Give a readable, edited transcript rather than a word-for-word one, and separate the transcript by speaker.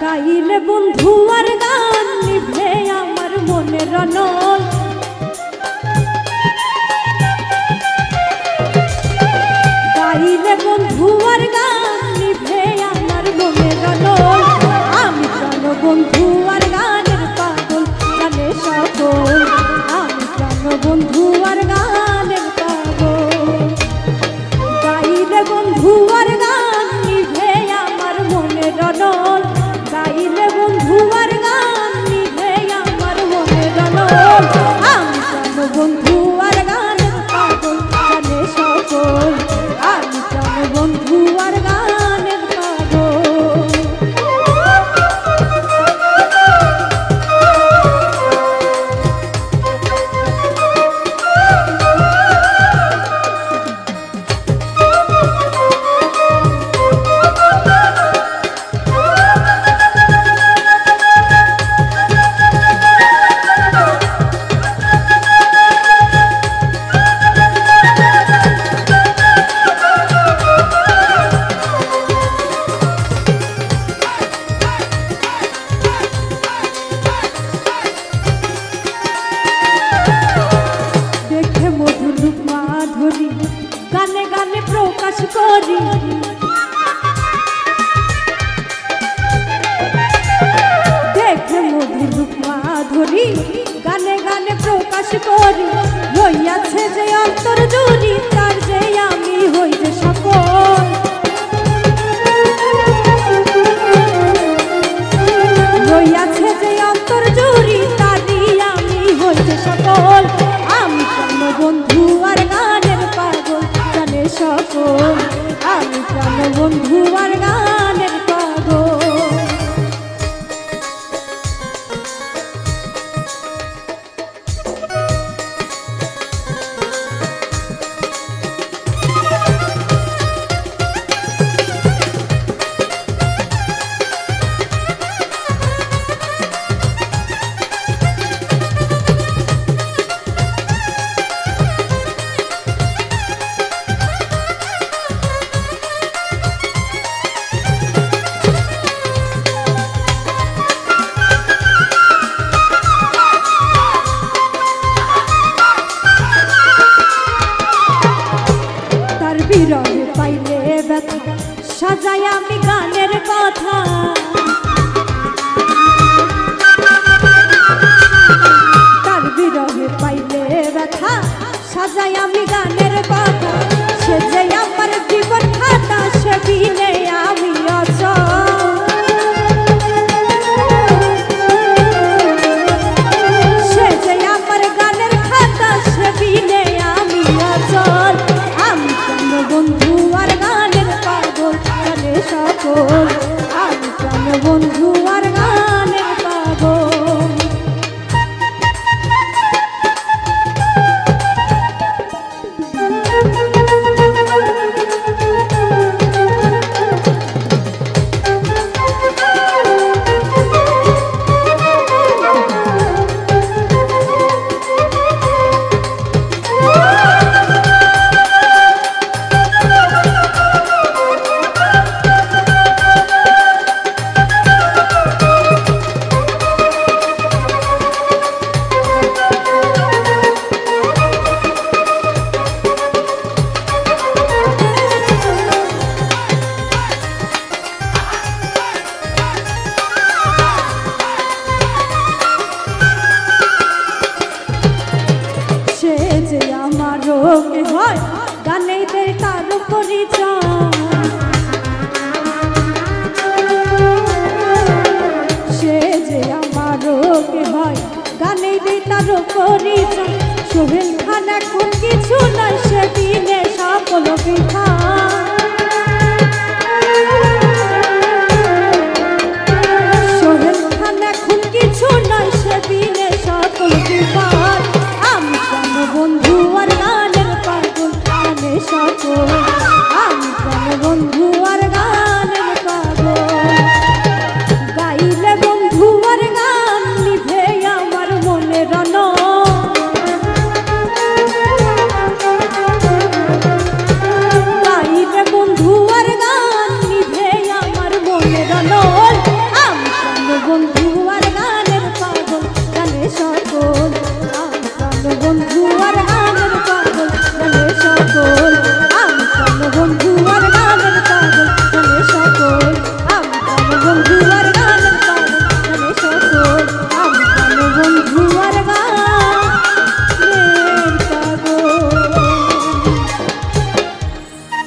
Speaker 1: গাইলে বন্ধু আর গান নিভে আমার মনের রনল। গাইলে বন্ধু আর গান নিভে আমার মনের রনল। আমি প্রাণ বন্ধু আর গানের পাগল জানে সকল। আমি প্রাণ বন্ধু আর গানের পাগল। গাইলে বন্ধু আর গান নিভে আমার মনের রনল। গাইলে বন্ধু আর গান নিভে আমার মনের রনল। আমি প্রাণ বন্ধু আর গানের পাগল জানে সকল। আমি প্রাণ বন্ধু আর গানের পাগল। গানে গানে প্রকাশ করি দেখে মধুর রূপ মাধুরী। গানে গানে প্রকাশ করি রইয়াছে যে অন্তর জুড়ি তার যে আমি হই যে সকল। রইয়াছে যে অন্তর জুড়ি তারই আমি হই যে সকল। আমি প্রাণ বন্ধু আর গানের পাগল জানে সকল। আমি প্রাণ বন্ধু আর গানের পাগল। বিরহে পাইলে ব্যথা সাজাই আমি গানের কথা। তার বিরহে পাইলে ব্যথা সাজাই আমি গানের কথা। সে যে আমার জীবন খাতা সে বিনে আমি অচল। সে যে আমার গানের খাতা সে বিনে আমি অচল। বন্ধু আর গানের পাগল জানে সকল। আমি প্রাণ বন্ধু আর গানের পাগল। রোগে হয় গানে দেয় তার পরিচয়। সে যে আমার রোগে হয় গানে দেয় তার পরিচয়। সোহেল খান এখন কিছু নয় সেদিনে সকল বৃথা। সোহেল খান এখন কিছু নয় সেদিনে সকল বিপদ। আমি প্রাণ বন্ধু আর গানের পাগল জানে সকল। আমি প্রাণ বন্ধু আর গানের পাগল। গাইলে বন্ধু আর গান নিভে আমার মনের রনল। গাইলে বন্ধু আর